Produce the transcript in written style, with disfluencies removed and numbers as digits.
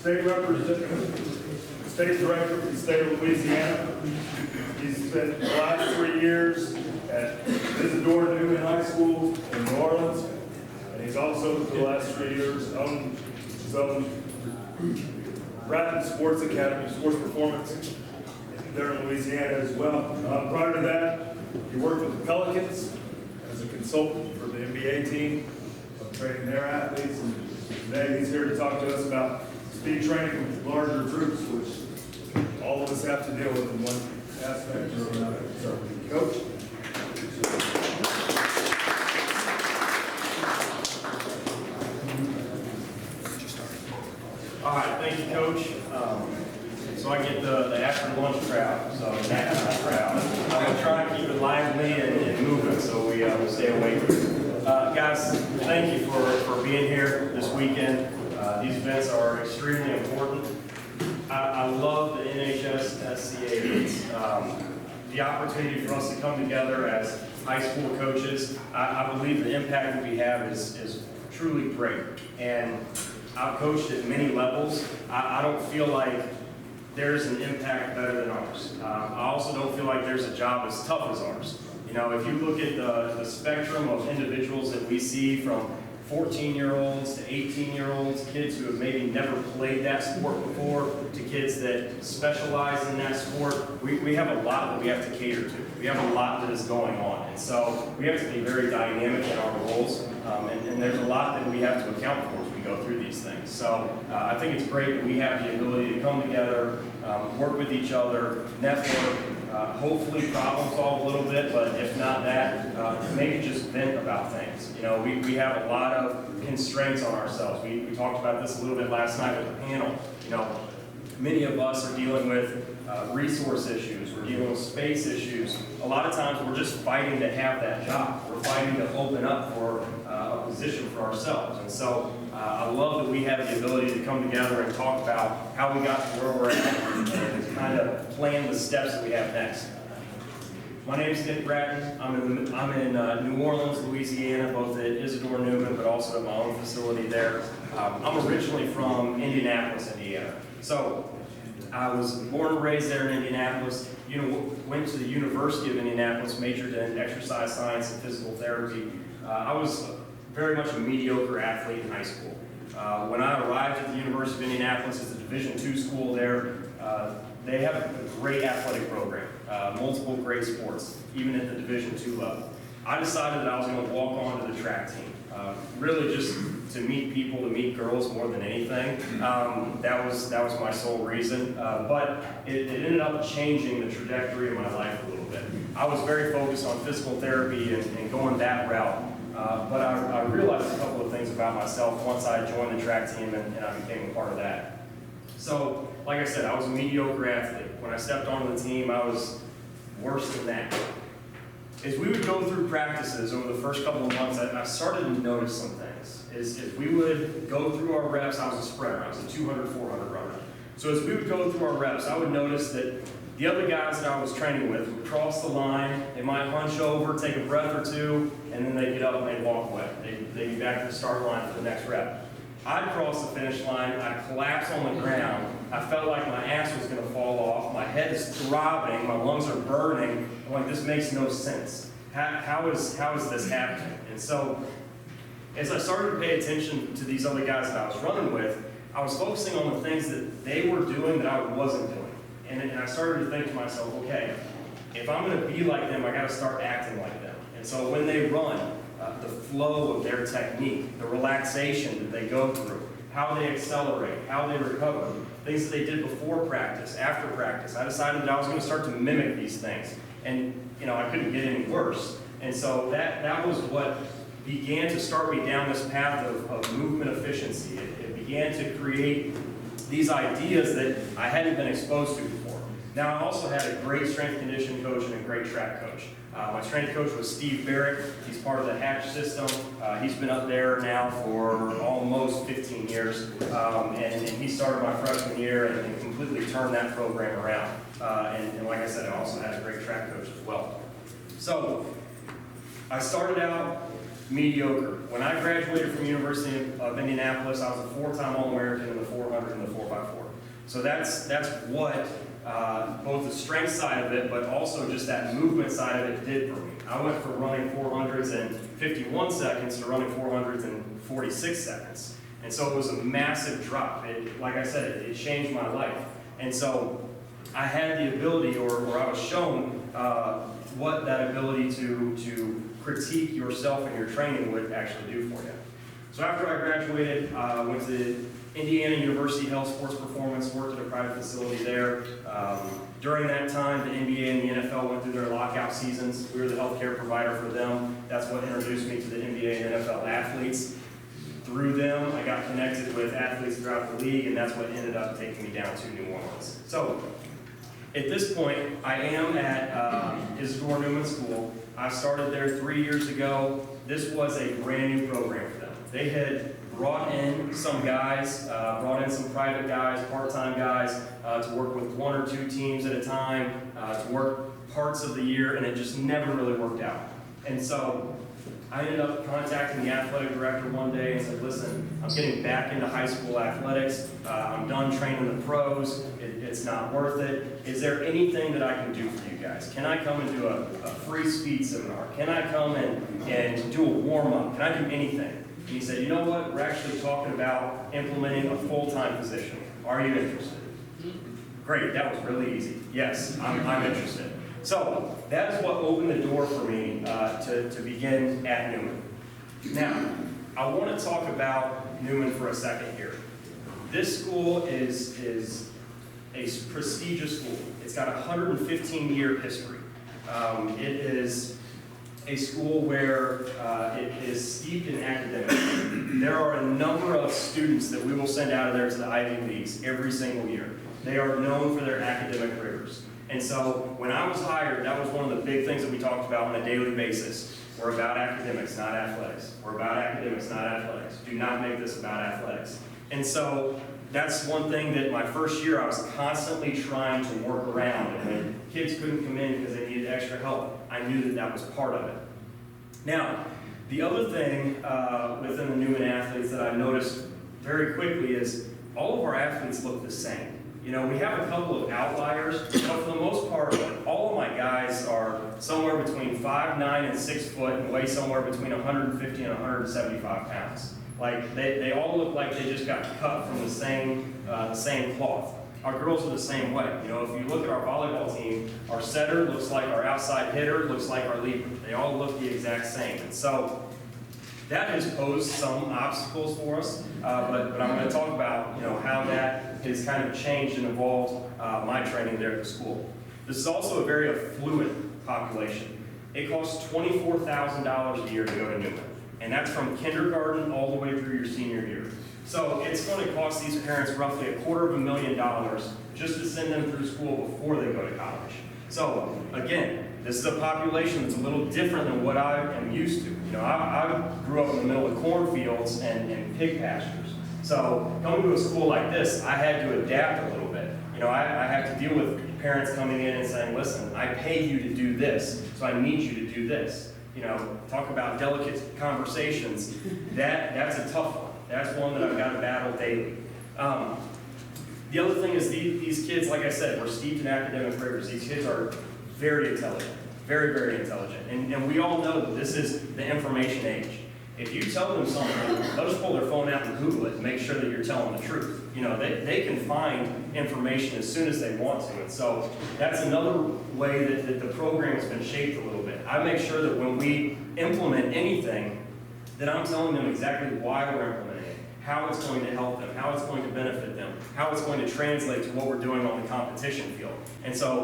state representative, state director for the state of Louisiana. He's spent the last 3 years at Isidore Newman High School in New Orleans, and he's also for the last 3 years owned his own Rapid Sports Academy, sports performance there in Louisiana as well. Prior to that, he worked with the Pelicans as a consultant for the NBA team, training their athletes. And today he's here to talk to us about speed training with larger groups, which all of us have to deal with in one aspect or another. So, Coach. All right, thank you, Coach. So I get the after lunch crowd, so that crowd. I'm going to try and keep it lively and moving so we stay awake. Guys, thank you for being here this weekend. These events are extremely important. I love the NHSSCA events. The opportunity for us to come together as high school coaches, I believe the impact that we have is truly great. And I've coached at many levels. I don't feel like there's an impact better than ours. I also don't feel like there's a job as tough as ours. You know, if you look at the spectrum of individuals that we see, from 14-year-olds to 18-year-olds, kids who have maybe never played that sport before, to kids that specialize in that sport, we have a lot that we have to cater to. We have a lot that is going on. And so we have to be very dynamic in our roles, and there's a lot that we have to account for as we go through these things. So I think it's great that we have the ability to come together, work with each other, network, hopefully problem solve a little bit, but if not that, maybe just vent about things. You know, we have a lot of constraints on ourselves. We talked about this a little bit last night with the panel. You know, many of us are dealing with resource issues. We're dealing with space issues. A lot of times we're just fighting to have that job. We're fighting to open up for a position for ourselves. And so I love that we have the ability to come together and talk about how we got to where we're at and kind of plan the steps that we have next. My name is Nick Bratton. I'm in New Orleans, Louisiana, both at Isidore Newman, but also at my own facility there. I'm originally from Indianapolis, Indiana. So I was born and raised there in Indianapolis. Went to the University of Indianapolis, majored in exercise science and physical therapy. I was very much a mediocre athlete in high school. When I arrived at the University of Indianapolis, it's a Division II school there. They have a great athletic program, multiple great sports, even at the Division II level. I decided that I was going to walk on to the track team, really just to meet people, to meet girls more than anything. That was my sole reason, but it ended up changing the trajectory of my life a little bit. I was very focused on physical therapy and going that route, but I realized a couple of things about myself once I joined the track team and I became a part of that. So, like I said, I was a mediocre athlete. When I stepped onto the team, I was worse than that. As we would go through practices over the first couple of months, I started to notice some things. As we would go through our reps, I was a sprinter. I was a 200, 400 runner. So as we would go through our reps, I would notice that the other guys that I was training with would cross the line, they might hunch over, take a breath or two, and then they'd get up and they'd walk away. They'd be back to the start line for the next rep. I'd cross the finish line, I'd collapse on the ground, I felt like my ass was going to fall off, my head is throbbing, my lungs are burning. I'm like, this makes no sense. How is this happening? And so, as I started to pay attention to these other guys that I was running with, I was focusing on the things that they were doing that I wasn't doing. And I started to think to myself, okay, if I'm going to be like them, I got to start acting like them. And so when they run, the flow of their technique, the relaxation that they go through, how they accelerate, how they recover, things that they did before practice, after practice. I decided that I was going to start to mimic these things. And, I couldn't get any worse. And so that was what began to start me down this path of movement efficiency. It began to create these ideas that I hadn't been exposed to before. Now, I also had a great strength conditioning coach and a great track coach. My strength coach was Steve Barrett. He's part of the Hatch system. He's been up there now for almost 15 years. And he started my freshman year and completely turned that program around. And like I said, I also had a great track coach as well. So I started out mediocre. When I graduated from University of Indianapolis, I was a 4-time All-American in the 400 and the 4x4. So that's what both the strength side of it, but also just that movement side of it did for me. I went from running 400s in 51 seconds to running 400s in 46 seconds. And so it was a massive drop. Like I said, it changed my life. And so I had the ability, or I was shown what that ability to critique yourself and your training would actually do for you. So after I graduated, I went to Indiana University Health Sports Performance, worked at a private facility there. During that time, the NBA and the NFL went through their lockout seasons. We were the healthcare provider for them. That's what introduced me to the NBA and NFL athletes. Through them, I got connected with athletes throughout the league, and that's what ended up taking me down to New Orleans. So at this point, I am at Isidore Newman School. I started there 3 years ago. This was a brand new program for them. They had brought in some guys, brought in some private guys, part-time guys, to work with 1 or 2 teams at a time, to work parts of the year, and it just never really worked out. And so I ended up contacting the athletic director one day and said, listen, I'm getting back into high school athletics. I'm done training the pros. It's not worth it. Is there anything that I can do for you guys? Can I come and do a free speed seminar? Can I come and do a warm-up? Can I do anything? And he said, you know what? We're actually talking about implementing a full-time position. Are you interested? Great, that was really easy. Yes, I'm interested. So that is what opened the door for me to begin at Newman. Now, I want to talk about Newman for a second here. This school is a prestigious school. It's got a 115-year history. It is a school where it is steeped in academics. There are a number of students that we will send out of there to the Ivy Leagues every single year. They are known for their academic rigors. And so when I was hired, that was one of the big things that we talked about on a daily basis. We're about academics, not athletics. We're about academics, not athletics. Do not make this about athletics. And so that's one thing that my first year I was constantly trying to work around. And when kids couldn't come in because they needed extra help, I knew that that was part of it. Now, the other thing within the Newman athletes that I noticed very quickly is all of our athletes look the same. You know, we have a couple of outliers, but for the most part, all of my guys are somewhere between 5'9" and 6 foot and weigh somewhere between 150 and 175 pounds. Like, they all look like they just got cut from the same cloth. Our girls are the same way. You know, if you look at our volleyball team, our setter looks like our outside hitter, looks like our leaper. They all look the exact same. And so that has posed some obstacles for us, but I'm going to talk about, you know, how that has kind of changed and evolved my training there at the school. This is also a very affluent population. It costs $24,000 a year to go to Newman, and that's from kindergarten all the way through your senior year. So it's going to cost these parents roughly $250,000 just to send them through school before they go to college. So again, this is a population that's a little different than what I am used to. You know, I grew up in the middle of cornfields and pig pastures. So coming to a school like this, I had to adapt a little bit. You know, I have to deal with parents coming in and saying, listen, I pay you to do this, so I need you to do this. You know, talk about delicate conversations. That's a tough one. That's one that I've got to battle daily. The other thing is these kids, like I said, we're steeped in academic rigors. These kids are very intelligent, very, very intelligent. And we all know that this is the information age. If you tell them something, they'll just pull their phone out and Google it and make sure that you're telling the truth. You know, they can find information as soon as they want to. And so that's another way that the program has been shaped a little bit. I make sure that when we implement anything, that I'm telling them exactly why we're implementing it, how it's going to help them, how it's going to benefit them, how it's going to translate to what we're doing on the competition field. And so